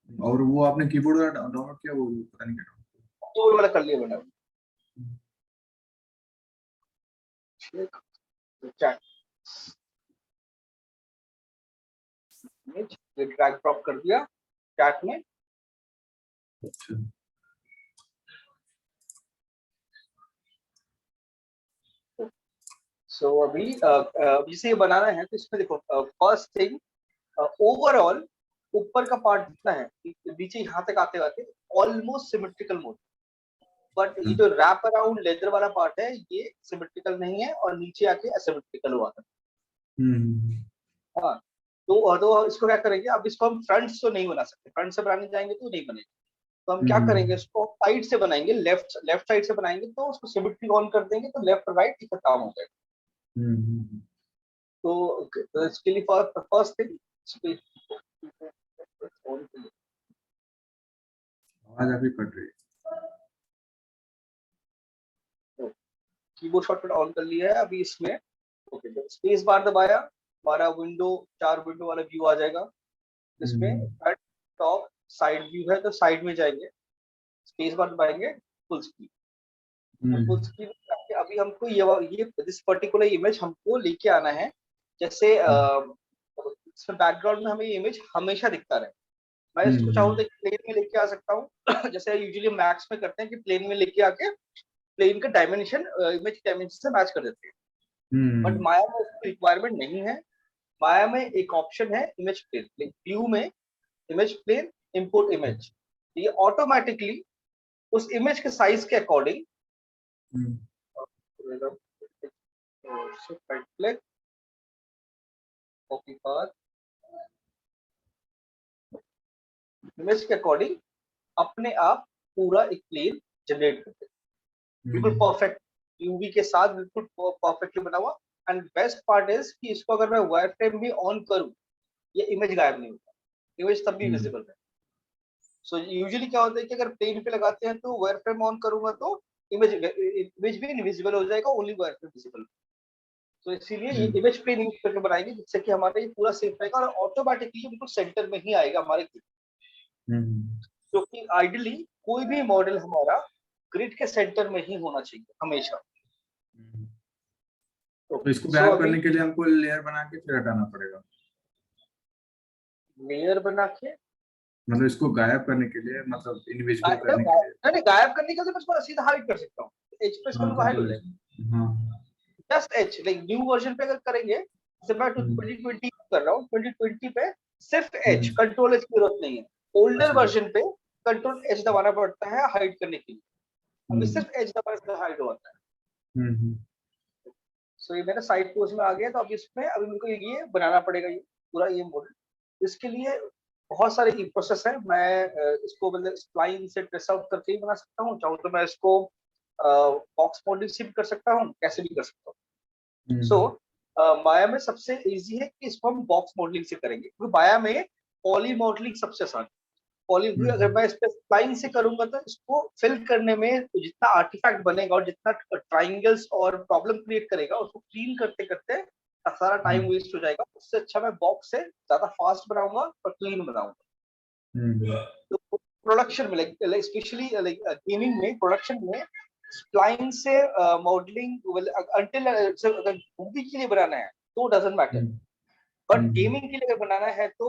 और वो आपने कीबोर्ड का डाउनलोड किया, वो पता नहीं क्या कीबोर्ड वाला कर लिया मैंने। ठीक, चैट इमेज ड्रैग ड्रॉप कर दिया चैट में। अच्छा। सो अभी जिसे ये बनाना है तो इसमें देखो, फर्स्ट थिंग, ओवरऑल ऊपर का पार्ट जितना है नीचे यहाँ तक आते आते ऑलमोस्ट सिमेट्रिकल मोड, बट ये जो रैप अराउंड लेदर वाला पार्ट है ये सिमेट्रिकल नहीं है और नीचे आके असिमेट्रिकल हुआ था। हाँ, तो इसको क्या करेंगे, अब इसको हम फ्रंट से नहीं बना सकते, फ्रंट से बनाने जाएंगे तो नहीं बनेगा, तो हम क्या करेंगे, इसको साइड से बनाएंगे, लेफ्ट साइड से बनाएंगे तो उसको सिमेट्री ऑन कर देंगे तो लेफ्ट राइट इसका काम हो जाएगा। तो इसके लिए फर्स्ट थिंग आवाज अभी कट रही है। कीबोर्ड शॉर्टकट ऑन कर लिया है अभी इसमें। ओके, तो स्पेस बार दबाया, हमारा विंडो 4 विंडो वाला व्यू आ जाएगा। इसमें टॉप साइड व्यू है तो साइड में जाएंगे, स्पेस बार दबाएंगे, फुल स्क्रीन। फुल स्क्रीन अभी हमको ये दिस पर्टिकुलर इमेज हमको लेके आना है, जैसे इसमें बैकग्राउंड में हमें ये इमेज हमेशा दिखता रहे। मैं इसको चाहूँ तो प्लेन में लेके आ सकता हूँ जैसे यूजुअली मैक्स में करते हैं कि प्लेन में लेके आके प्लेन का डायमेंशन इमेज डायमेंशन से मैच कर देते हैं, बट माया में उसकी रिक्वायरमेंट नहीं है। माया में एक ऑप्शन है इमेज प्लेन, व्यू में इमेज प्लेन, इंपोर्ट इमेज, ये ऑटोमेटिकली उस इमेज के साइज के अकॉर्डिंग इमेज के अकॉर्डिंग अपने आप पूरा एक प्लेन जनरेट करते हैं, बिल्कुल परफेक्ट यूवी के साथ, बिल्कुल परफेक्टली बना हुआ। एंड बेस्ट पार्ट इज कि इसको अगर मैं वायर फ्रेम भी ऑन करूं ये इमेज गायब नहीं होता, इमेज तब भी विजिबल है। सो यूजुअली क्या होता है कि अगर प्लेन पे लगाते हैं तो वायर फ्रेम ऑन करूंगा तो इमेज भी इनविजिबल हो जाएगा, ओनली वायर फ्रेम विजिबल। तो इसीलिए ये इमेज प्लेन यूज करके बनाएंगे जिससे कि हमारा ये पूरा सेफ रहेगा और ऑटोमेटिकली बिल्कुल सेंटर में ही आएगा हमारे, क्योंकि आइडियली कोई भी मॉडल हमारा ग्रिड के सेंटर में ही होना चाहिए हमेशा। तो इसको गायब करने के लिए हमको लेयर बना के फिर हटाना पड़ेगा। लेयर बना के मतलब इसको गायब करने के लिए, मतलब इनविजिबल करने के लिए? नहीं, गायब करने के लिए मैं इसको सीधा हाइड कर सकता हूँ, एच प्रेस करूंगा हाइड हो जाएगा। हां, just H, like new version पे अगर करेंगे, जैसे मैं 2020 कर रहा हूँ, 2020 पे सिर्फ एच, कंट्रोल एच की जरूरत नहीं है। ओल्डर वर्जन पे कंट्रोल एच दबाना पड़ता है हाइड करने के लिए, अभी सिर्फ एच दबाने से हाइड होता है। सो ये मेरा साइड पोज में आ गया, तो अब इसमें अभी मेरे को ये बनाना पड़ेगा ये पूरा ये मॉडल। इसके लिए बहुत सारे प्रोसेस है, मैं इसको मतलब स्प्लाइन से ट्रेस आउट करके ही बना सकता हूँ, चाहूँ तो मैं इसको बॉक्स मॉडलिंग से भी कर सकता हूँ, कैसे भी कर सकता हूँ। सो माया में सबसे इजी है कि इसको हम बॉक्स मॉडलिंग से करेंगे, क्योंकि माया में पॉली मॉडलिंग सबसे आसान है। पॉली अगर मैं इस पे स्प्लाइन से करूंगा तो इसको फिल करने में जितना आर्टिफैक्ट बनेगा और जितना ट्राइंगल्स और प्रॉब्लम क्रिएट करेगा उसको क्लीन करते करते सारा टाइम वेस्ट हो जाएगा। उससे अच्छा मैं बॉक्स से ज्यादा फास्ट बनाऊंगा और क्लीन बनाऊंगा। तो प्रोडक्शन में लाइक स्पेशली लाइक गेमिंग में प्रोडक्शन में स्प्लाइन से मॉडलिंग अंटिल अगर मूवी के लिए बनाना है तो डजंट मैटर, बट गेमिंग के लिए अगर बनाना है तो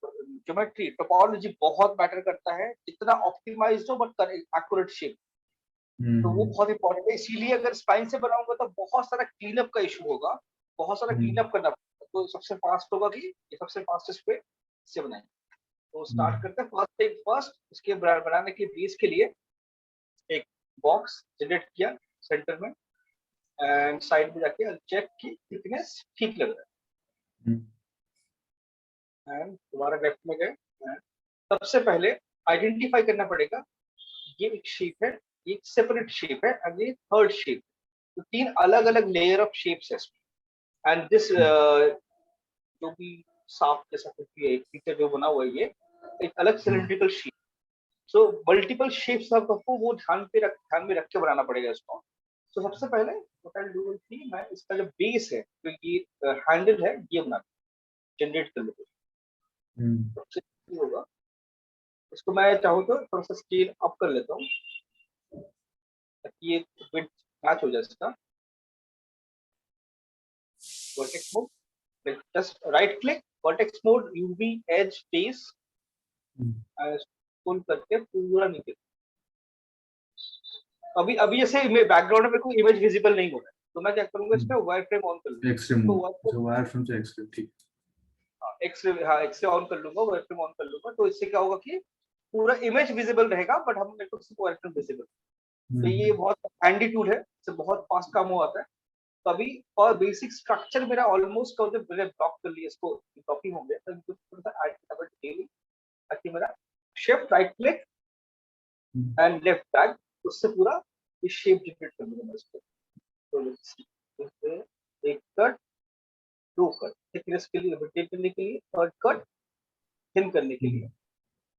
ज्योमेट्री टोपोलॉजी बहुत मैटर करता है, जितना ऑप्टिमाइज्ड हो बट एक्यूरेट शेप, तो वो बहुत इंपॉर्टेंट है। इसीलिए अगर स्प्लाइन से बनाऊंगा तो बहुत सारा क्लीनअप का इशू होगा, बहुत सारा क्लीनअप करना पड़ेगा, तो सबसे फास्ट होगा कि ये सबसे फास्टेस्ट वे से बनाएंगे। तो स्टार्ट करते हैं फर्स्ट इसके बनाने के बेस के लिए एक बॉक्स जनरेट किया सेंटर में, एंड साइड में जाके चेक की थिकनेस ठीक लग रहा है, एंड दोबारा लेफ्ट में गए। सबसे पहले आइडेंटिफाई करना पड़ेगा ये एक शेप है, ये एक सेपरेट शेप है, और ये थर्ड शेप, तो 3 अलग अलग लेयर ऑफ शेप्स है इसमें। एंड दिस जो भी सांप जैसा कुछ भी है एक फीचर जो बना हुआ है, ये एक अलग cylindrical shape. So multiple shapes आपको वो ध्यान में रख के बनाना पड़ेगा इसको। तो सबसे पहले व्हाट आई डू कि मैं इसका जो बेस है, तो ये हैंडल है ये बना जनरेट कर लेते हैं। सबसे easy होगा। इसको मैं चाहूँ तो थोड़ा सा स्केल अप कर लेता हूँ ताकि ये विड्थ मैच हो जाए इसका। Vertex mode, just right click, vertex mode, UV edge face, pull करके पूरा नीचे। अभी अभी जैसे बैकग्राउंड में कोई इमेज विजिबल नहीं हो रहा है, तो मैं क्या करूंगा, इसमें वायर फ्रेम ऑन कर लूंगा। एक्सट्रीम तो वायर फ्रेम से एक्सट्रीम, ठीक। एक्सरे ऑन कर लूंगा, वायर फ्रेम ऑन कर लूंगा, तो इससे क्या होगा कि पूरा इमेज विजिबल रहेगा, बट हम मेरे को सिर्फ वायर फ्रेम विजिबल। तो ये बहुत हैंडी टूल है, इससे बहुत फास्ट काम हो जाता है। तो अभी और बेसिक स्ट्रक्चर मेरा ऑलमोस्ट कर दे, मैंने ब्लॉक कर लिया, इसको कॉपी हो गया, तो इनको थोड़ा सा ऐड करना पड़ेगा ताकि मेरा shift right click and left drag, उससे पूरा ये शेप जनरेट कर दूंगा मैं इसको। तो एक कट, दो कट, थिकनेस के लिए, रोटेट करने के लिए, थर्ड कट थिन करने के लिए,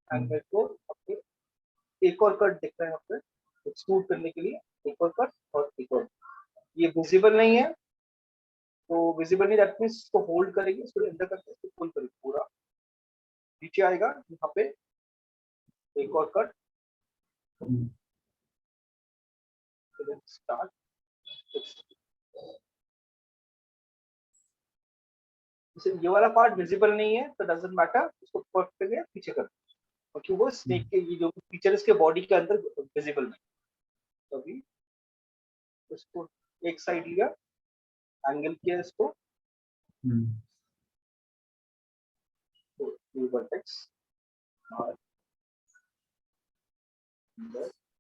एंड मेरे को एक और कट दिख रहा है यहाँ पे एक्सट्रूड करने के लिए, एक और कट और एक और। ये विजिबल नहीं है, तो विजिबल नहीं, दैट मींस इसको होल्ड करेंगे, इसको अंदर करके इसको पुल करेंगे, पूरा नीचे आएगा। यहाँ पे एक और कट, स्टार्ट। ये वाला पार्ट विजिबल नहीं है तो डजंट मैटर, इसको कट करके पीछे कर, क्योंकि वो स्नेक के ये जो फीचर इसके बॉडी के अंदर विजिबल नहीं। तो अभी इसको एक साइड लिया, एंगल किया इसको, तो ये वर्टेक्स और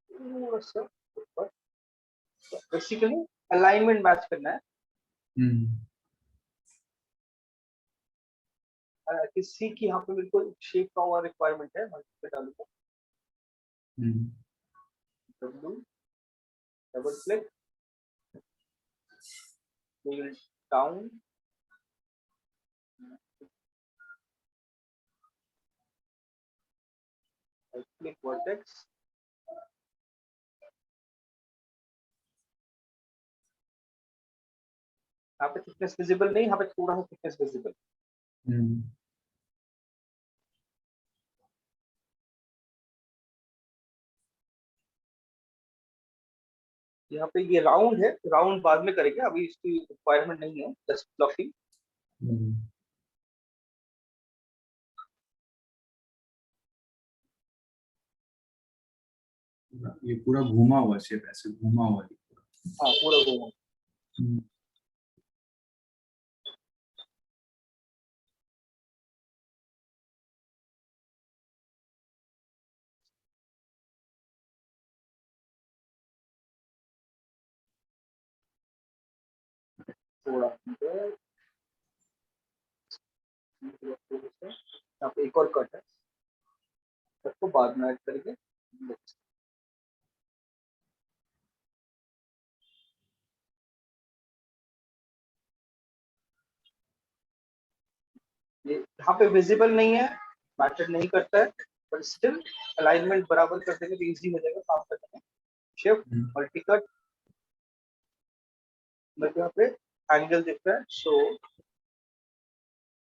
थोड़ा सा ऊपर, बेसिकली अलाइनमेंट मैच करना है। किसी की यहाँ पे बिल्कुल शेप का और रिक्वायरमेंट है, मैं पे डालूंगा डब्ल्यू, डबल क्लिक, नील डाउन, क्लिक वर्टेक्स, यहाँ पे थिकनेस विजिबल नहीं, यहाँ पे थोड़ा सा थिकनेस विजिबल। यहाँ पे ये राउंड है, राउंड बाद में करेंगे, अभी इसकी रिक्वायरमेंट नहीं है, जस्ट ब्लॉकिंग। ये पूरा घुमा हुआ शेप, ऐसे घुमा हुआ है। हाँ पूरा घूमा। थोड़ा यहाँ पे एक और कट है, सबको बाद में ऐड करेंगे। ये यहाँ पे विजिबल नहीं है, मैटर नहीं करता है, बट स्टिल अलाइनमेंट बराबर कर देंगे तो इजी हो जाएगा काम करने में। शिफ्ट मल्टी कट, मेरे को यहाँ पे एंगल दिख रहा है, सो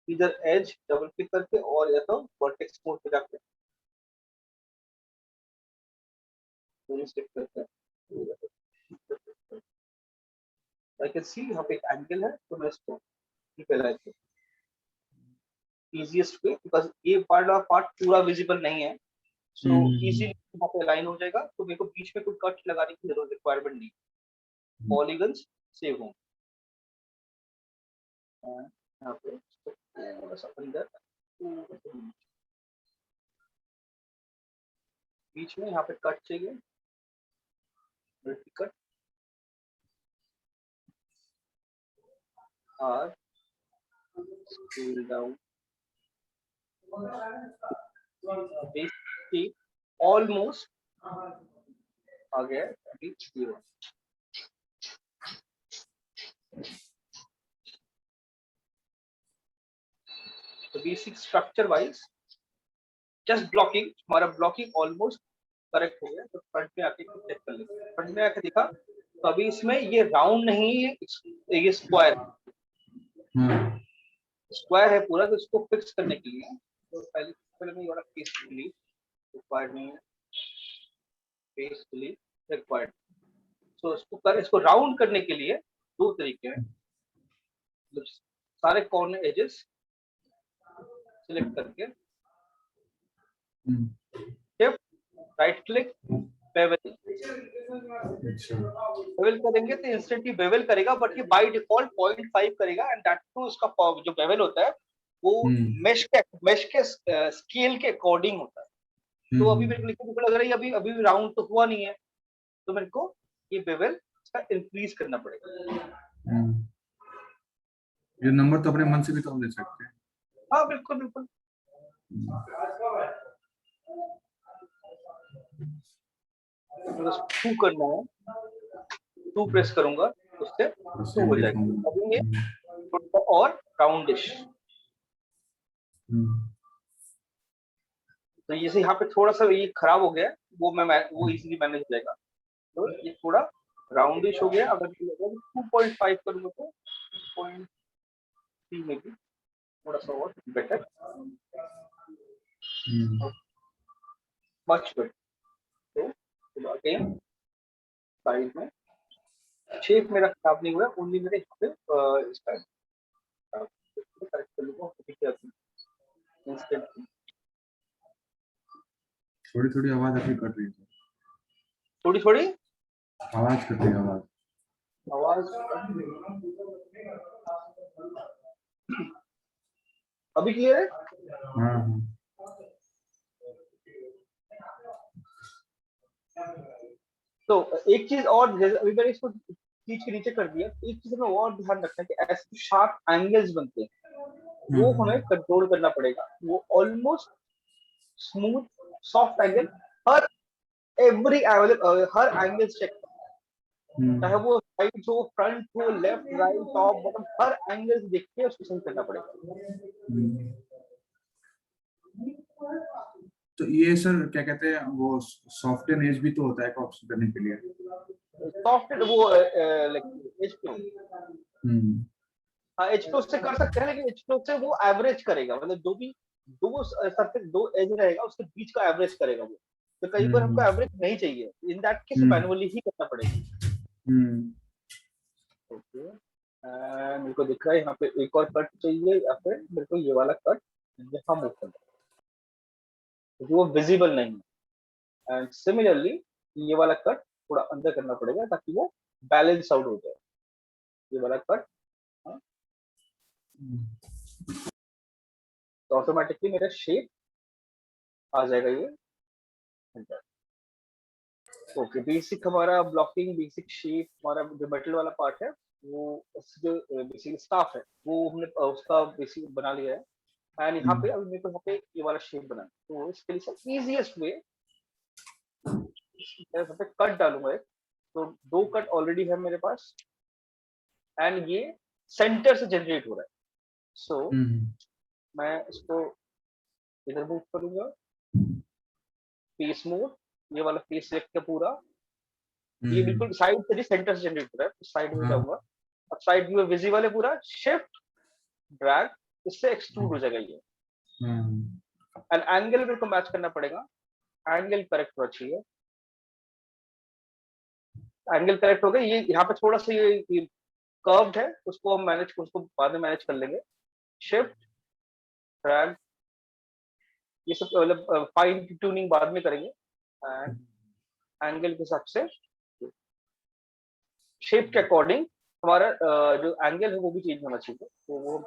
इधर एज डबल क्लिक करके, और या तो वर्टेक्स मोड पे जाके स्टिक करते हैं। आई कैन सी यहाँ पे एक एंगल है, तो मैं इसको पहले easiest way, बिकॉज ये पार्ट पूरा विजिबल नहीं है, सो इजीली यहाँ पे अलाइन हो जाएगा, तो मेरे को बीच में कोई कट लगाने की जरूरत रिक्वायरमेंट नहीं, पॉलीगन्स सेव होंगे। यहाँ पे थोड़ा सा अंदर, बीच में यहाँ पे कट चाहिए, कट और स्केल डाउन, बेसिकली ऑलमोस्ट आ गया अभी जीरो। तो basic structure wise just blocking, हमारा ब्लॉकिंग ऑलमोस्ट करेक्ट हो गया। तो फ्रंट में आके चेक कर लेंगे, फ्रंट में आके देखा तो अभी इसमें ये राउंड नहीं है, ये स्क्वायर है पूरा, तो इसको फिक्स करने के लिए तो पहले में ये वाला पेस्ट डिलीट रिक्वायर्ड नहीं है, पेस्ट डिलीट रिक्वायर्ड। तो इसको राउंड करने के लिए दो तरीके हैं, मतलब सारे कॉर्नर एजेस सिलेक्ट करके shift right click bevel, bevel करेंगे तो इंस्टेंटली बेवल करेगा, बट ये बाय डिफॉल्ट 0.5 करेगा, एंड दैट टू उसका जो बेवल होता है वो मेश के स्केल के अकॉर्डिंग होता है। तो अभी मेरे को लिखने को लग रहा है अभी राउंड तो हुआ नहीं है, तो मेरे को ये बेवल का इंक्रीज करना पड़ेगा। ये नंबर तो अपने मन से भी तो हम दे सकते हैं। हाँ बिल्कुल बिल्कुल। टू करना है, टू प्रेस करूंगा उससे टू हो जाएगा। अभी ये थोड़ा और राउंडिश, तो जैसे यहाँ पे थोड़ा सा ये खराब हो गया, वो इजीली मैनेज हो जाएगा। तो ये थोड़ा राउंडिश हो गया। अगर 2.5 करूंगा तो 0.3 में भी थोड़ा सा और बेटर, मच बेटर। तो अगेन साइड में शेप मेरा खराब नहीं हुआ, ओनली मेरे यहाँ पे इसका करेक्ट कर लूंगा इंस्टेंटली। थोड़ी थोड़ी आवाज अभी कट रही है, थोड़ी थोड़ी आवाज कट रही है, आवाज अभी क्लियर है? हाँ। तो एक चीज और, जैसे अभी मैंने इसको खींच के नीचे कर दिया, एक चीज हमें और ध्यान रखना है कि ऐसे शार्प एंगल्स बनते हैं वो हमें कंट्रोल करना पड़ेगा। वो ऑलमोस्ट स्मूथ सॉफ्ट एंगल, हर एंगल चेक, चाहे वो साइड हो, फ्रंट हो, लेफ्ट राइट टॉप बॉटम, हर एंगल देख के उसको सही करना पड़ेगा। तो ये सर क्या कहते हैं, वो सॉफ्टवेयर एज भी तो होता है कॉपी करने के लिए? सॉफ्टवेयर वो एचपी, हाँ एचपी उससे कर सकते हैं, लेकिन एचपी से वो एवरेज करेगा, मतलब जो भी दो सरफेस दो एज रहेगा उसके बीच का एवरेज करेगा वो। तो कई बार हमको एवरेज नहीं चाहिए, इन दैट केस मैनुअली ही करना पड़ेगा। ओके, मेरे को दिख रहा है यहाँ पे एक और कट चाहिए, या फिर मेरे को ये वाला कट यहाँ मूव करना है क्योंकि वो विजिबल नहीं है। एंड सिमिलरली ये वाला कट थोड़ा अंदर करना पड़ेगा ताकि वो बैलेंस आउट हो जाए। ये वाला कट तो ऑटोमेटिकली मेरा शेप आ जाएगा ये अंदर। ओके, बेसिक हमारा ब्लॉकिंग, बेसिक शेप, हमारा जो मेटल वाला पार्ट है वो जो बेसिक स्टाफ है वो हमने उसका बेसिक बना लिया है। एंड यहाँ पे अभी मेरे को यहाँ पे ये वाला शेप बनाना, तो इसके लिए सब इजीएस्ट वे यहाँ पे कट डालूंगा एक, तो दो कट ऑलरेडी है मेरे पास एंड ये सेंटर से जनरेट हो रहा है। सो मैं इसको इधर मूव करूंगा, फेस मोड, ये वाला फेस सेलेक्ट किया पूरा, ये बिल्कुल साइड से सेंटर से जनरेट हो रहा है, तो साइड में जाऊंगा। अब साइड व्यू विजिबल है पूरा, शिफ्ट ड्रैग, इससे एक्सट्रूड हो जाएगा ये। एंड एंगल मेरे को मैच करना पड़ेगा, एंगल करेक्ट होना चाहिए। एंगल करेक्ट हो गया, ये यहाँ पे थोड़ा सा ये कर्व्ड है, उसको हम उसको बाद में मैनेज कर लेंगे। शिफ्ट ड्रैग, ये सब मतलब फाइन ट्यूनिंग बाद में करेंगे। एंड एंगल के हिसाब से शेप के अकॉर्डिंग हमारा जो एंगल है वो भी चेंज होना चाहिए, तो वो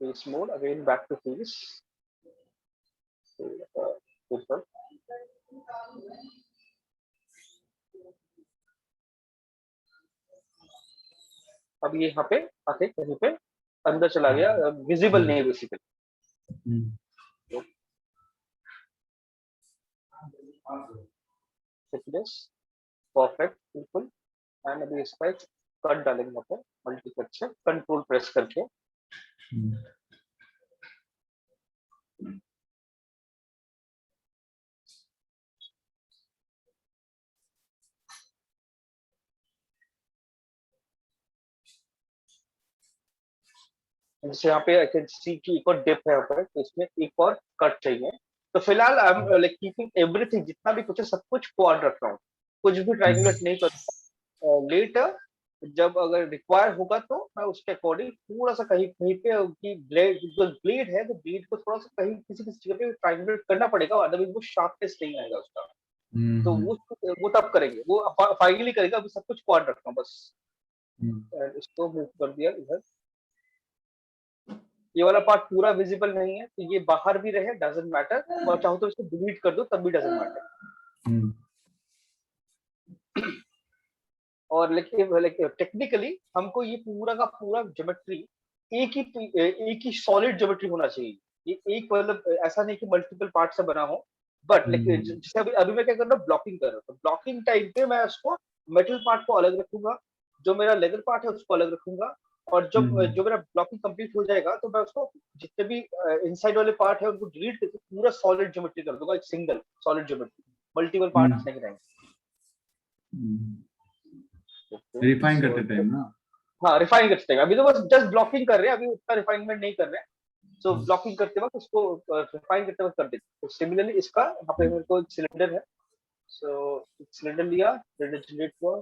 face mode, again back to face. अब ये यहाँ पे आके कहीं पे अंदर चला गया, विजिबल नहीं है बेसिकली। थिकनेस परफेक्ट बिल्कुल। एंड अभी इस पर कट डालेंगे यहाँ पे मल्टी कट से, कंट्रोल प्रेस करके। जैसे यहाँ पे आई कैन सी की एक और डिप है यहाँ पर, तो इसमें एक और कट चाहिए। तो फिलहाल I am like keeping everything, जितना भी कुछ है सब कुछ क्वाड रख रहा हूँ, कुछ भी ट्रायंगुलेट नहीं करूँगा। लेटर जब अगर रिक्वायर होगा तो मैं उसके अकॉर्डिंग थोड़ा सा कहीं कहीं पे उनकी ब्लेड, जो ब्लेड है तो ब्लेड को थोड़ा सा कहीं किसी किसी जगह पे ट्रायंगुलेट करना पड़ेगा, अदरवाइज वो शार्पनेस नहीं आएगा उसका। तो वो तब करेंगे, वो फाइनली करेगा, अभी सब कुछ क्वाड रखना बस। इसको मूव कर दिया इधर। ये वाला पार्ट पूरा विजिबल नहीं है, तो ये बाहर भी रहे डजंट मैटर, और चाहो तो इसको डिलीट कर दो तब भी डजंट मैटर। और लेकिन टेक्निकली हमको ये पूरा का पूरा ज्योमेट्री एक ही सॉलिड ज्योमेट्री होना चाहिए। ये एक मतलब ऐसा नहीं कि मल्टीपल पार्ट से बना हो, बट लेकिन जैसे अभी मैं क्या कर रहा हूँ, ब्लॉकिंग कर रहा हूँ, तो ब्लॉकिंग टाइम पे मैं उसको मेटल पार्ट को अलग रखूंगा, जो मेरा लेदर पार्ट है उसको अलग रखूंगा, और जब जो मेरा ब्लॉकिंग कंप्लीट हो जाएगा तो मैं उसको जितने भी इनसाइड वाले पार्ट है उनको डिलीट करके पूरा सॉलिड ज्योमेट्री कर दूंगा, एक single solid geometry, multiple parts नहीं रहेंगे। रिफाइन करते टाइम ना? हाँ, रिफाइन करते टाइम, अभी तो बस जस्ट ब्लॉकिंग कर रहे हैं, अभी उतना रिफाइनमेंट नहीं कर रहे हैं। सो ब्लॉकिंग करते वक्त उसको रिफाइन करते वक्त कर देते। तो सिमिलरली इसका यहाँ पे मेरे को एक सिलेंडर है, सो सिलेंडर लिया, सिलेंडर जनरेट हुआ,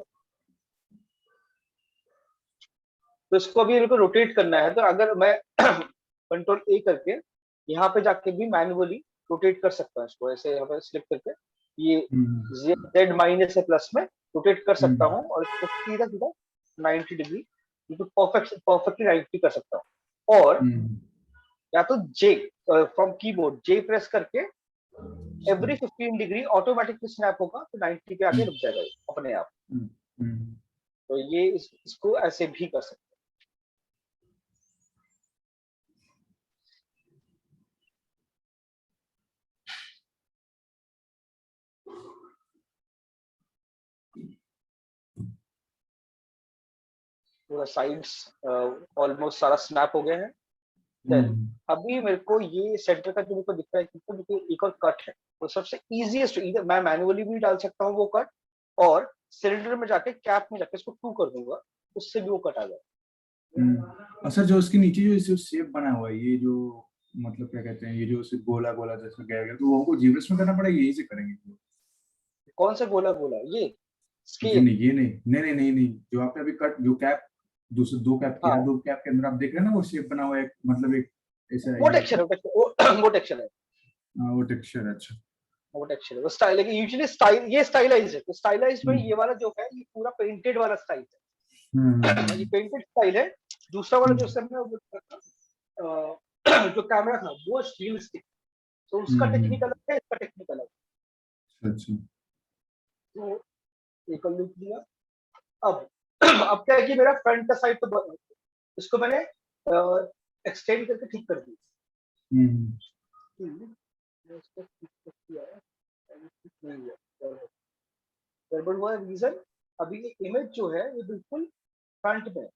तो इसको अभी मेरे को रोटेट करना है। तो अगर मैं कंट्रोल ए करके यहाँ पे जाके भी मैन्युअली रोटेट कर सकता हूँ इसको, ऐसे यहाँ पे सिलेक्ट करके ये Z माइनस है प्लस में रोटेट कर सकता हूँ, और इसको सीधा सीधा 90 डिग्री परफेक्टली 90 कर सकता हूँ। और या तो J from keyboard J press करके एवरी 15 डिग्री ऑटोमेटिकली स्नैप होगा, तो 90 पे आके रुक जाएगा अपने आप। तो ये इसको ऐसे भी कर सकते हैं। पूरा साइड्स ऑलमोस्ट सारा स्नैप हो गए हैं। देन अभी मेरे को ये सेंटर का जो मेरे को दिख रहा है कि मेरे को एक और कट है, तो सबसे इजीएस्ट इधर मैं मैन्युअली भी डाल सकता हूँ वो कट, और सिलेंडर में जाके कैप में जाके इसको 2 कर दूंगा, उससे भी वो कट आ जाए। सर जो उसके नीचे जो इसे शेप बना हुआ है, ये जो मतलब क्या कहते हैं, ये जो उसे गोला गोला जैसा गया गया, तो वो हमको जीब्रस में करना पड़ेगा, यही से करेंगे? कौन सा गोला गोला? ये जी नहीं, ये नहीं नहीं नहीं नहीं नहीं, जो आपने अभी कट, जो कैप दूसरे 2 कैप किया, हाँ 2 कैप के अंदर आप देख रहे हैं ना वो शेप बना हुआ है, मतलब एक ऐसा वो ये टेक्सचर है, वो टेक्सचर है, वो टेक्सचर है। अच्छा। वो टेक्सचर है, वो स्टाइल है। यूजुअली स्टाइल ये स्टाइलाइज है, तो स्टाइलाइज में ये वाला जो है ये पूरा पेंटेड वाला स्टाइल है। ये पेंटेड स्टाइल है। दूसरा वाला जो जो कैमरा था वो रियलिस्टिक, तो उसका टेक्निक अलग है, इसका टेक्निक अलग है। अच्छा। तो एक लुक दिया। अब अब क्या है कि मेरा फ्रंट का साइड तो इसको मैंने एक्सटेंड करके ठीक कर दिया। गड़बड़ हुआ रीजन, अभी ये इमेज जो है ये बिल्कुल फ्रंट में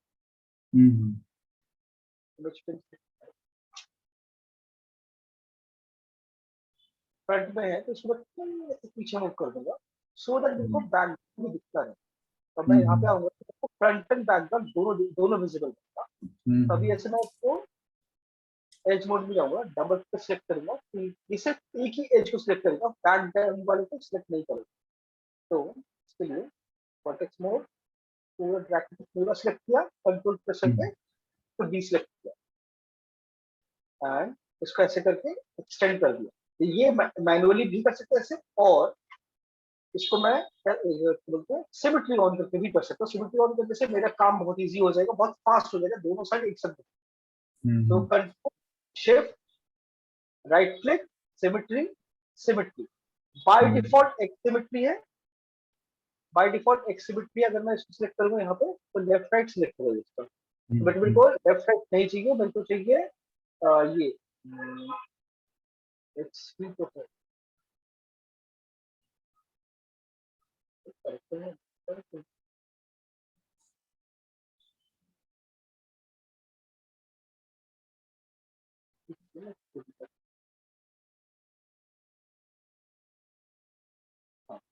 फ्रंट में है, तो इसको मैं पीछे मूव कर दूंगा, सो दैट देखो बैकग्राउंड भी दिखता है। तो मैं यहाँ पे आऊंगा तो फ्रंट एंड बैकग्राउंड दोनों दोनों विजिबल होगा। तभी ऐसे मैं इसको एज मोड में जाऊंगा, डबल पे सिलेक्ट करूंगा, इसे एक ही एज को सिलेक्ट करूंगा, बैकग्राउंड वाले को सिलेक्ट नहीं करूंगा। तो इसके लिए वर्टेक्स मोड पूरा ड्रैग पूरा सिलेक्ट किया, कंट्रोल प्रेस करके तो डीसिलेक्ट किया, एंड इसको ऐसे करके एक्सटेंड कर दिया। तो ये मैनुअली भी कर सकते हैं ऐसे, और इसको मैं बोलते हैं सिमेट्री ऑन करके भी कर सकता हूँ। सिमेट्री ऑन करने से मेरा काम बहुत इजी हो जाएगा, बहुत फास्ट हो जाएगा, दोनों साइड एक साथ। तो control shift right click symmetry, symmetry by default एक सिमेट्री है, बाय डिफॉल्ट एक सिमेट्री। अगर मैं इसको सिलेक्ट करूंगा यहाँ पे तो लेफ्ट राइट सिलेक्ट करूंगा इसका, बट मेरे को लेफ्ट राइट नहीं चाहिए, मेरे को चाहिए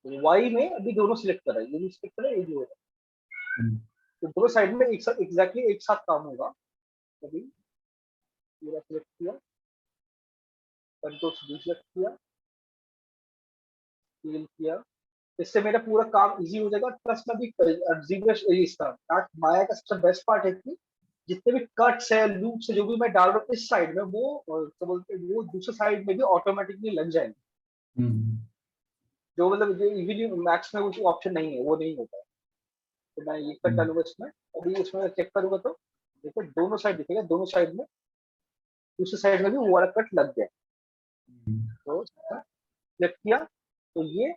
ये वाई में अभी दोनों सिलेक्ट कर रहा है, ये भी सिलेक्ट कर रहा है, ये भी हो रहा है, तो दोनों साइड में एक साथ एग्जैक्टली एक साथ काम होगा। अभी पूरा सिलेक्ट किया, कंट्रोल सी सिलेक्ट किया, फिल किया। इससे मेरा पूरा काम इजी हो जाएगा। प्लस मैं भी जीब्रश इसका माया का सबसे बेस्ट पार्ट है कि जितने भी कट्स है, लूप्स है, जो भी मैं डाल रहा हूँ इस साइड में, वो तो बोलते हैं वो दूसरे साइड में भी ऑटोमेटिकली लग जाएंगे। जो मतलब जो इजीली मैक्स में वो ऑप्शन नहीं है, वो नहीं होता है। तो मैं ये कर डालूंगा इसमें। अभी इसमें चेक करूंगा तो देखो दोनों साइड दिखेगा, दोनों साइड में, दूसरी साइड में भी वो वाला कट लग गया। तो सिलेक्ट किया तो ये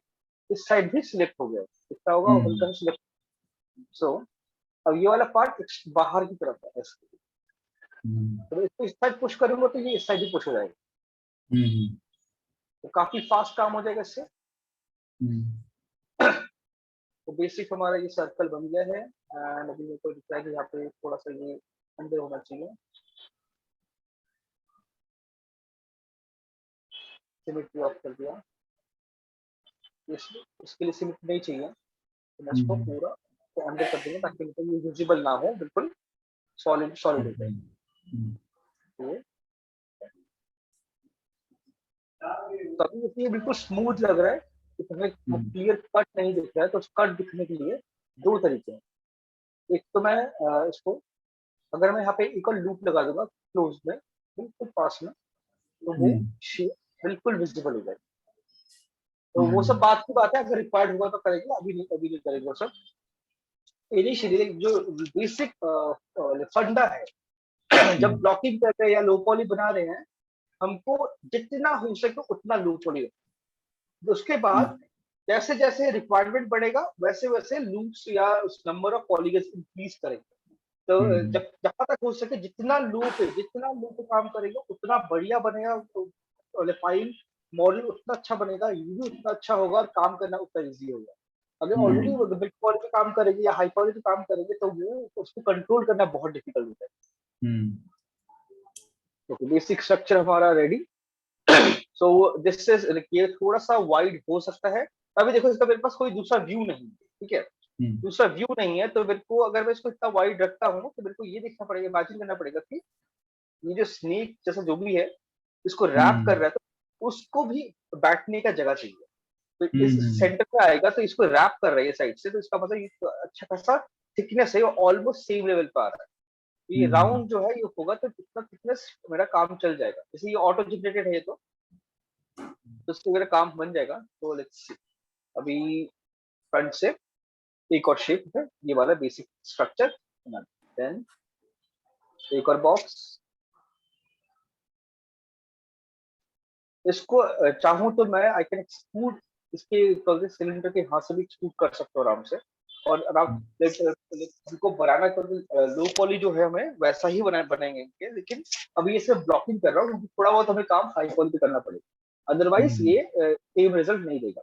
इस साइड भी सिलेक्ट हो गया। कितना होगा हल्का सा सिलेक्ट। सो अब ये वाला पार्ट बाहर की तरफ है। तो इसको इस साइड पुश करूंगा तो ये इस साइड ही पुश हो जाएगा। तो काफी फास्ट काम हो जाएगा इससे। तो बेसिक हमारा ये सर्कल बन गया है। एंड अभी मेरे को दिख रहा है कि यहाँ पे थोड़ा सा ये अंदर होना चाहिए। सिमेट्री ऑफ कर दिया। इसके लिए सिमेट्री नहीं चाहिए, तो मैं इसको पूरा तो अंदर कर दूंगा ताकि मतलब ये विजिबल ना हो, बिल्कुल सॉलिड सॉलिड हो जाए। तो अभी ये बिल्कुल स्मूथ लग रहा है, इसमें क्लियर कट नहीं दिख रहा है। तो कट दिखने के लिए दो तरीके हैं। एक तो मैं इसको अगर मैं यहाँ पे एक और लूप लगा दूंगा क्लोज में बिल्कुल पास में, तो वो शेप बिल्कुल विजिबल हो जाएगी। तो वो सब बात की बात है, अगर रिक्वायर्ड होगा तो करेंगे, अभी नहीं करेंगे वो सब। इनिशियली जो बेसिक फंडा है जब ब्लॉकिंग कर रहे हैं या लो पॉली बना रहे हैं, हमको जितना हो सके उतना लो पॉली। उसके बाद जैसे जैसे रिक्वायरमेंट बढ़ेगा वैसे वैसे लूप्स या उस नंबर ऑफ पॉलीगन्स इंक्रीज करेंगे। तो जब जहां तक हो सके जितना लूप पे काम करेंगे उतना बढ़िया बनेगा। तो फाइल मॉडल उतना अच्छा बनेगा, यूवी उतना अच्छा होगा और काम करना उतना इजी होगा। अगर ऑलरेडी बिग क्वालिटी काम करेंगे या हाई क्वालिटी काम करेंगे तो वो उसको कंट्रोल करना बहुत डिफिकल्ट होता है। तो बेसिक स्ट्रक्चर हमारा रेडी। सो दिस इज ये थोड़ा सा वाइड हो सकता है। अभी देखो इसका मेरे पास कोई दूसरा व्यू नहीं है, ठीक है। दूसरा व्यू नहीं है तो मेरे को, अगर मैं इसको इतना वाइड रखता हूँ तो मेरे को ये देखना पड़ेगा, इमेजिन करना पड़ेगा कि ये जो स्नेक जैसा जो भी है इसको रैप कर रहा है, तो उसको भी बैठने का जगह चाहिए। तो इस सेंटर पे आएगा तो इसको रैप कर रही है साइड से, तो इसका मतलब ये तो अच्छा खासा थिकनेस है, ऑलमोस्ट सेम लेवल पे आ रहा है। ये राउंड जो है ये होगा तो कितना थिकनेस मेरा काम चल जाएगा। जैसे ये ऑटो जनरेटेड है तो उससे मेरा काम बन जाएगा। तो लेट्स सी अभी फ्रंट से एक और शेप है, ये वाला बेसिक स्ट्रक्चर। देन एक और बॉक्स, इसको चाहूं तो मैं आई कैन एक्सट्रूड इसके सिलेंडर के हाथ से भी एक्सट्रूड कर सकता हूँ आराम से। और आराम हमको बनाना तो लो पॉली जो है हमें वैसा ही बनाएंगे, लेकिन अभी ये सिर्फ ब्लॉकिंग कर रहा हूँ क्योंकि थोड़ा बहुत हमें काम हाई पॉली पे करना पड़ेगा, अदरवाइज ये सेम रिजल्ट नहीं देगा।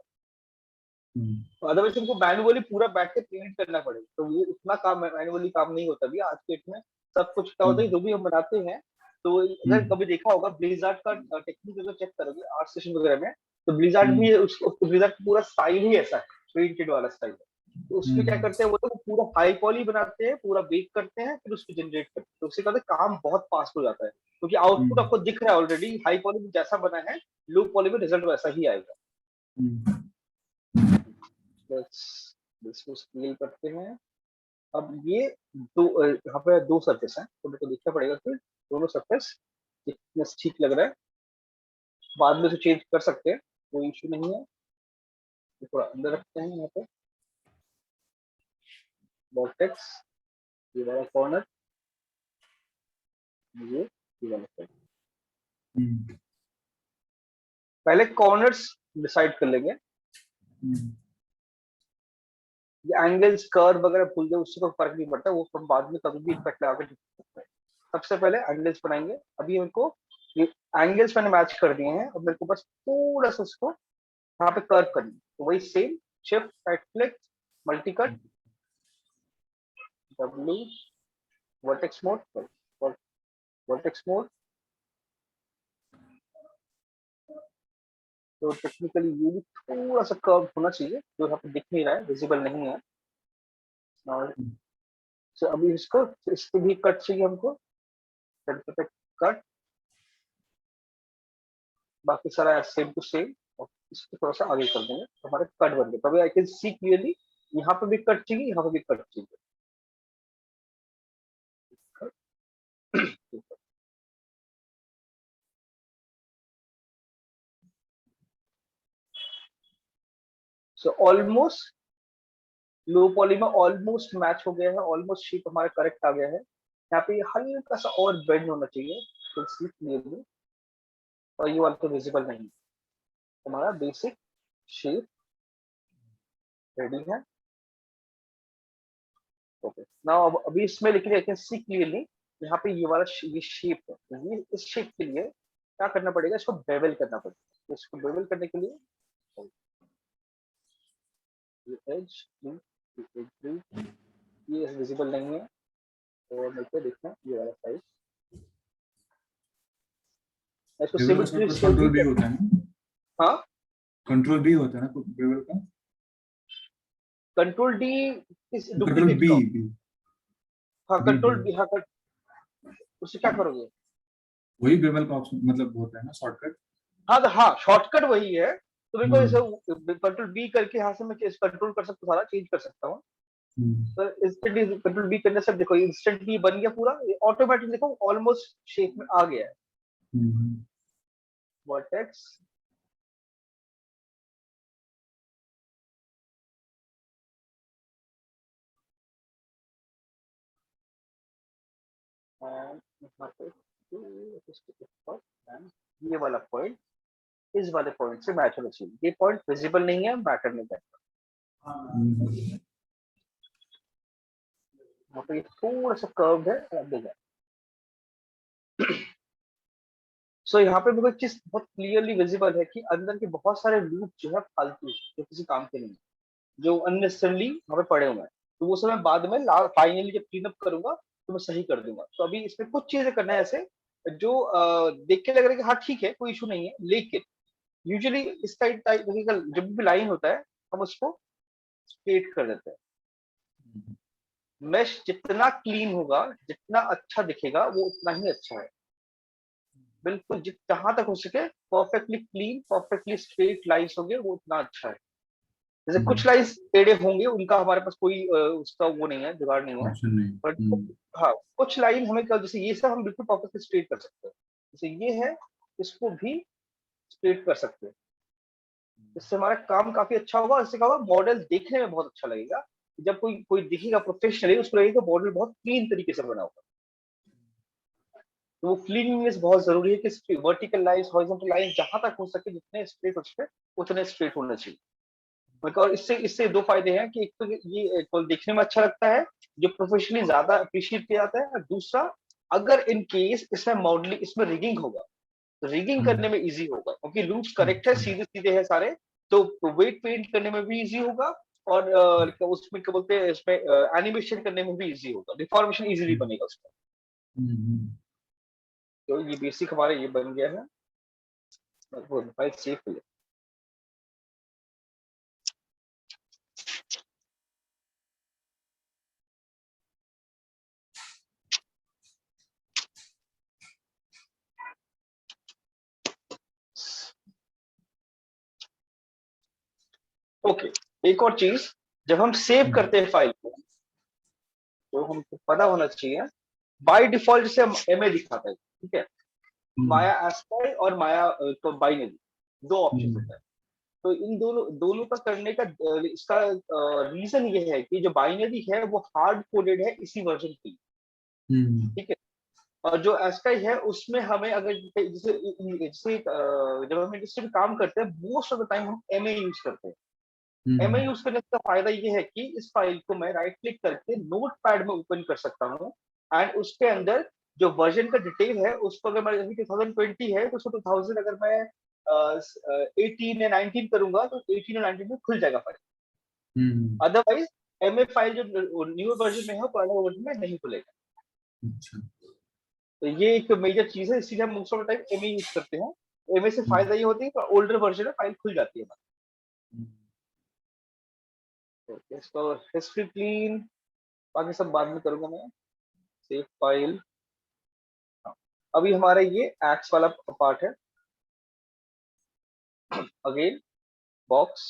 अदरवाइज हमको मैनुअली पूरा बैठ के पेंट करना पड़ेगा, तो ये इतना काम मैनुअली काम नहीं होता भी आज के डेट में। सब कुछ क्या होता है जो भी हम बनाते हैं, तो अगर कभी देखा होगा ब्लिज़ार्ड का टेक्निक अगर चेक करोगे आर्ट सेशन वगैरह में, तो ब्लिज़ार्ड भी ब्लिज़ार्ड पूरा स्टाइल ही ऐसा है, पेंटेड वाला स्टाइल। तो उसमें क्या करते हैं वो लोग, पूरा हाई पॉली बनाते हैं, पूरा बेक करते हैं, फिर उसको जनरेट करते हैं। तो उससे क्या होता है काम बहुत फास्ट हो जाता है, क्योंकि आउटपुट आपको दिख रहा है ऑलरेडी। हाई पॉली में जैसा बना है लो पॉली में रिजल्ट वैसा ही आएगा। इसको स्केल करते हैं। अब ये दो यहाँ पे दो सरफेस हैं, तो मेरे को देखना पड़ेगा कि दोनों सरफेस थिकनेस ठीक लग रहा है। बाद में तो चेंज कर सकते हैं, कोई इशू नहीं है। तो थोड़ा अंदर रखते हैं यहाँ पे वर्टेक्स, ये वाला कॉर्नर, ये वाला कॉर्नर। पहले कॉर्नर्स डिसाइड कर लेंगे। ये एंगल्स कर्व वगैरह भूल जाओ, उससे कोई फर्क नहीं पड़ता, वो हम बाद में कभी भी इफेक्ट लगा के सकते हैं। सबसे पहले एंगल्स बनाएंगे। अभी उनको ये एंगल्स मैंने मैच कर दिए हैं, अब मेरे को बस थोड़ा सा उसको यहाँ पे कर्व करना है। तो वही same shift right click multi cut W vertex mode, vertex mode. तो टेक्निकली ये भी थोड़ा सा कर्व होना चाहिए, जो यहाँ पे दिख नहीं रहा है, विजिबल नहीं है। और तो अभी इसको भी कट चाहिए हमको, कट बाकी सारा सेम टू सेम, और इसको थोड़ा सा आगे कर देंगे तो हमारे कट बन गए। तभी आई कैन सी क्लियरली यहाँ पे भी कट चाहिए, यहाँ पे भी कट चाहिए। सो ऑलमोस्ट लो पॉली में ऑलमोस्ट मैच हो गया है, ऑलमोस्ट शेप हमारा करेक्ट आ गया है। यहाँ पे हल्का सा और बेंड होना चाहिए तो सी क्लियरली, और ये वाला तो विजिबल नहीं है। हमारा बेसिक शेप रेडी है। ओके नाउ अब अभी इसमें लेकिन आई कैन सी क्लियरली यहाँ पे ये वाला ये शेप है, ये इस शेप के लिए क्या करना पड़ेगा, इसको बेवल करना पड़ेगा। तो इसको बेवल करने के लिए ये एज ये विजिबल नहीं है, तो मेरे को देखना ये वाला साइड इसको बेवल का सिमेट्री शॉर्टकट शेप कंट्रोल भी। बी होता है ना? हाँ कंट्रोल बी होता है ना बेवल का? कंट्रोल डी इस कंट्रोल डुप्लीकेट बी का। बी हाँ बी कंट्रोल बी बी, हाँ उससे क्या करोगे? वही बेवल का ऑप्शन मतलब होता है ना शॉर्टकट? हाँ तो हाँ शॉर्टकट वही है, तो मेरे को हाँ। ऐसे कंट्रोल बी करके यहाँ से मैं कंट्रोल कर सकता हूँ, सारा चेंज कर सकता हूँ। तो इंस्टेंटली कंट्रोल बी करने से देखो इंस्टेंटली बन गया पूरा, ऑटोमेटिक देखो ऑलमोस्ट शेप में आ गया है। वर्टेक्स ये वाला पॉइंट इस वाले पॉइंट से मैच होना चाहिए। ये पॉइंट विजिबल नहीं है, मैटर नहीं करता। वहाँ पे थोड़ा सा कर्व है, आप देखा। सो यहाँ पे मेरे को एक चीज बहुत क्लियरली विजिबल है कि अंदर के बहुत सारे लूप जो है फालतू, जो किसी काम के नहीं, जो अननेसेसरली वहाँ पे पड़े हुए हैं। तो वो सब मैं बाद में फाइनली जब क्लीन अप करूंगा तो मैं सही कर दूंगा। तो अभी इसमें कुछ चीजें करना है ऐसे जो देख के लग रहा है कि हाँ ठीक है कोई इशू नहीं है, लेकिन यूजुअली इस टाइप का जब भी लाइन होता है हम उसको स्ट्रेट कर देते हैं। मैश जितना क्लीन होगा, जितना अच्छा दिखेगा, वो उतना ही अच्छा है। बिल्कुल जहां तक हो सके perfectly clean, perfectly straight lines होंगे, वो उतना अच्छा है। जैसे कुछ लाइंस टेढ़े होंगे, उनका हमारे पास कोई उसका वो नहीं है, जुगाड़ नहीं है। ऑप्शन नहीं। बट हाँ कुछ लाइन हमें जैसे ये सब हम बिल्कुल परफेक्टली स्ट्रेट कर सकते हैं। जैसे ये है, इसको भी स्ट्रेट कर सकते हैं। इससे हमारा काम काफी अच्छा होगा, इससे क्या होगा मॉडल देखने में बहुत अच्छा लगेगा। जब कोई कोई दिखेगा प्रोफेशनली, उसको लगेगा मॉडल बहुत क्लीन तरीके से बना होगा। तो वो क्लीननेस बहुत जरूरी है कि वर्टिकल लाइंस, हॉरिजॉन्टल लाइंस जहां तक हो सके जितने स्ट्रेट हो सके उतने स्ट्रेट होना चाहिए। और इससे इससे दो फायदे हैं कि एक तो ये देखने में अच्छा लगता है, जो प्रोफेशनली ज्यादा अप्रिशिएट किया जाता है, और दूसरा अगर इन केस इसमें मॉडलिंग, इसमें रिगिंग होगा तो रिगिंग करने में इजी होगा, क्योंकि लूप्स करेक्ट है, सीधे सीधे है सारे। तो वेट पेंट करने में भी इजी होगा, और उसमें क्या बोलते हैं, इसमें एनिमेशन करने में भी इजी होगा, डिफॉर्मेशन इजीली बनेगा उसमें। तो ये बेसिक हमारा ये बन गया है। वो फाइल सेव कर ले। ओके एक और चीज, जब हम सेव करते हैं फाइल को तो हमको पता होना चाहिए, बाय डिफॉल्ट से हम एमए दिखाता है, ठीक है। माया एस्काई और माया तो बाइनरी दो ऑप्शन होता है। तो इन दोनों दोनों का करने का इसका रीजन ये है कि जो बाइनरी है वो हार्ड कोडेड है इसी वर्जन की, ठीक है। और जो एस्काई है उसमें हमें अगर जैसे जैसे जब हम इंडस्ट्री में काम करते हैं मोस्ट ऑफ द टाइम हम एमए यूज करते हैं। एमए यूज करने का फायदा ये है कि इस फाइल को मैं राइट क्लिक करके नोट पैड में ओपन कर सकता हूँ, एंड उसके अंदर जो वर्जन का डिटेल है उसको अगर मैं 2020 है तो उसको 2000 अगर मैं 18 या 19 करूंगा तो 18 और 19 में खुल जाएगा फाइल। अदरवाइज एमए फाइल जो न्यू वर्जन में है पुराने वर्जन में नहीं खुलेगा। तो ये एक मेजर चीज है, इसीलिए हम most of the time MA use करते हैं। एमए से फायदा ये होता है कि ओल्डर वर्जन में फाइल खुल जाती है। तो हिस्ट्री क्लीन बाकी सब बाद में करूंगा मैं। Save file. अभी हमारा ये एक्स वाला पार्ट है। Again box,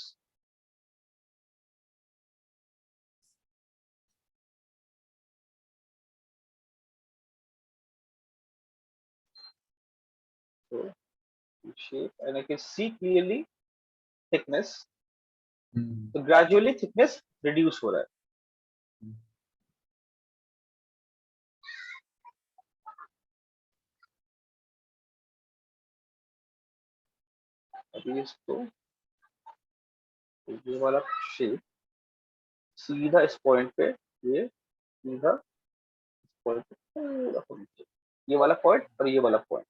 so shape and I can see clearly thickness, तो gradually thickness reduce हो रहा है. अभी इसको ये वाला शेप सीधा इस पॉइंट पे, ये सीधा इस पॉइंट पे पूरा नीचे, ये वाला पॉइंट और ये वाला पॉइंट.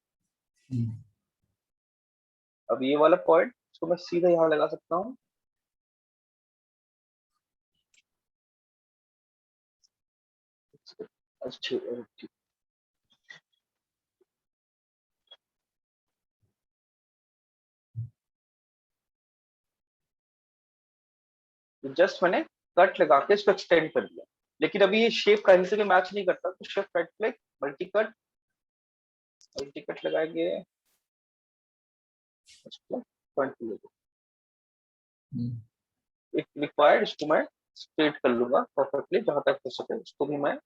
अब ये वाला पॉइंट इसको मैं सीधा यहाँ लगा सकता हूँ. अच्छी जस्ट मैंने कट लगा के इसको एक्सटेंड कर दिया, लेकिन अभी ये शेप कहीं से भी मैच नहीं करता, तो shift right click multi cut लगाएंगे, इसको फ्रंट ले लो. इफ रिक्वायर्ड इसको मैं स्ट्रेट कर लूंगा परफेक्टली, जहां तक हो सके इसको भी मैं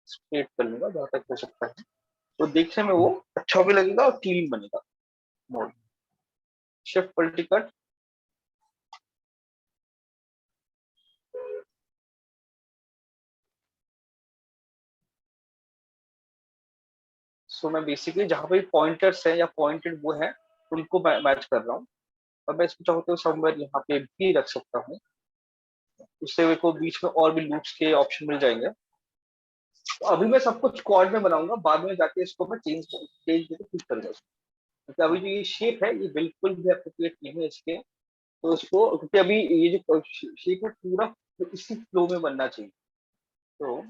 स्ट्रेट कर लूंगा जहां तक हो सकता है, तो देखने में वो अच्छा भी लगेगा और क्लीन बनेगा. मोड शिफ्ट मल्टी कट, सो मैं बेसिकली जहां पे पॉइंटर्स है या पॉइंटेड वो है उनको मैच कर रहा हूँ. अब मैं इसको चाहूँ तो समवेयर यहाँ पे भी रख सकता हूँ, उससे मेरे को बीच में और भी लूप्स के ऑप्शन मिल जाएंगे. तो अभी मैं सब कुछ क्वाड में बनाऊंगा, बाद में जाके इसको मैं चेंज करके क्लिक करूंगा, क्योंकि अभी जो ये शेप है ये बिल्कुल भी एप्रोप्रिएट नहीं है इसके, तो इसको, क्योंकि अभी ये जो शेप है पूरा इसी फ्लो में बनना चाहिए. तो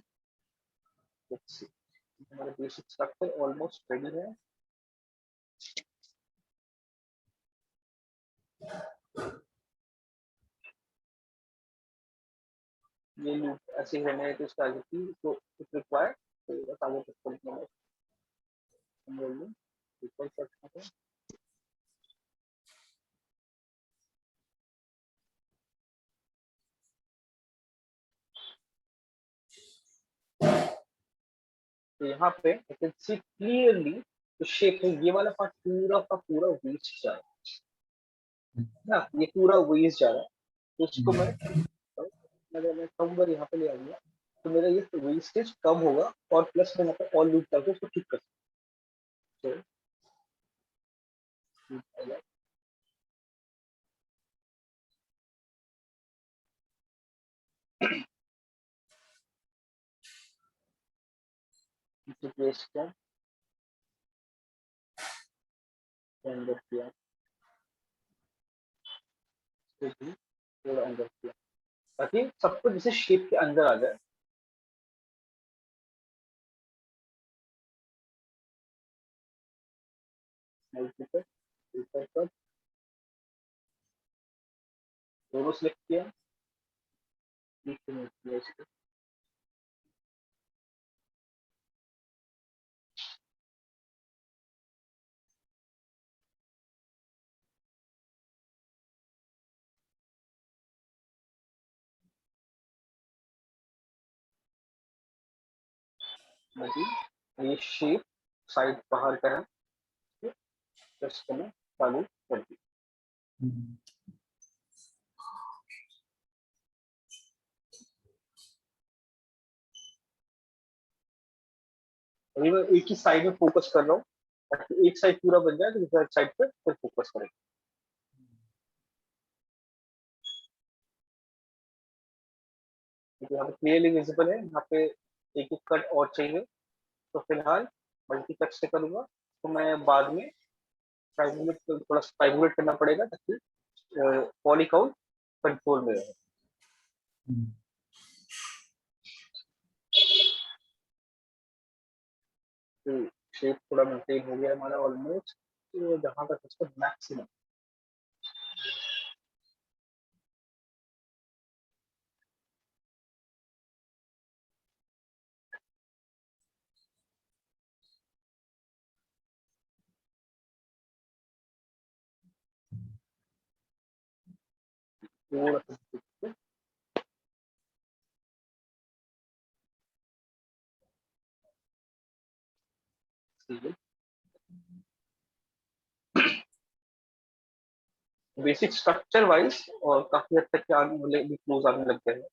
let's see, हमारा बेसिक स्ट्रक्चर ऑलमोस्ट रेडी है. ये लूप ऐसे ही रहने तो इसका आगे की तो इट रिक्वायर्ड, तो बस आगे तक चलते हैं. हम बोल लें इक्वल करते हैं. तो यहाँ पे आई कैन सी क्लियरली तो शेप है, ये वाला पार्ट पूरा का पूरा वेस्ट जा रहा है ना, ये पूरा वेस्ट जा रहा है. तो इसको मैं समवेयर यहाँ पे ले आऊंगा, तो मेरा ये वेस्टेज कम होगा, और प्लस मैं यहाँ पे ऑल लूप करके उसको ठीक कर सकता हूँ. तो पेस्ट किया, अंदर किया, थोड़ा अंदर किया, ताकि सब कुछ जैसे शेप के अंदर आ जाए. दोनों सिलेक्ट किया, ये शेप साइड बाहर का है, जस्ट मैंने चालू कर दी. अभी मैं एक ही साइड में फोकस कर रहा हूँ, ताकि एक साइड पूरा बन जाए तो दूसरा साइड पे फिर फोकस करें. यहाँ पे क्लियरली विजिबल है, यहाँ पे एक एक कट और चाहिए, तो फिलहाल मल्टी कट से करूंगा. तो मैं बाद में ट्राइबुलेट, थोड़ा ट्राइबुलेट करना पड़ेगा ताकि पॉली काउंट कंट्रोल में रहे. तो शेप थोड़ा मेंटेन हो गया हमारा ऑलमोस्ट, तो जहां तक इसको मैक्सिमम. थोड़ा सा देखिए। बेसिक स्ट्रक्चर वाइज और काफी हद तक आने वाले भी क्लोज आने लग गए हैं।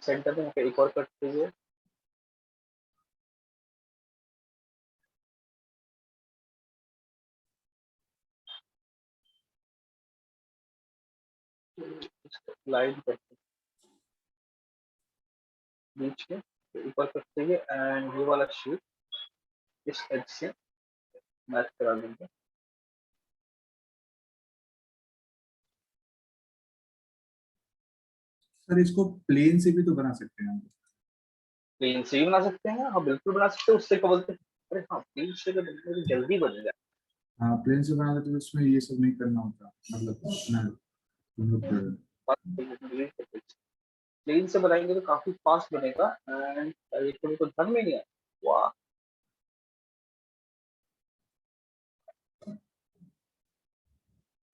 सेंटर में एक और कट चाहिए। लाइन करते बीच में ऊपर कट चाहिए एंड ये वाला शेप इस एज से मैच करा देंगे। सर इसको प्लेन से भी तो बना सकते हैं हम। प्लेन से भी बना सकते हैं, हाँ बिल्कुल बना सकते हैं। उससे क्या बोलते हैं, अरे हाँ प्लेन से तो बनने में जल्दी बन जाए। हाँ प्लेन से बनाते तो उसमें ये सब नहीं करना होता, मतलब प्लेन से बनाएंगे तो काफी फास्ट बनेगा एंड ये तो ध्यान में नहीं है। वाह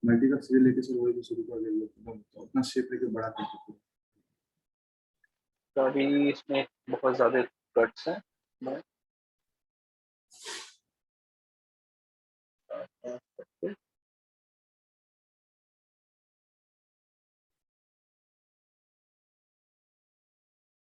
मल्टीकप सीरियल लेके सर वही तो शुरू कर देंगे, तो अपना शेप लेके बड़ा कर सकते हैं। तो अभी इसमें बहुत ज्यादा कट्स हैं।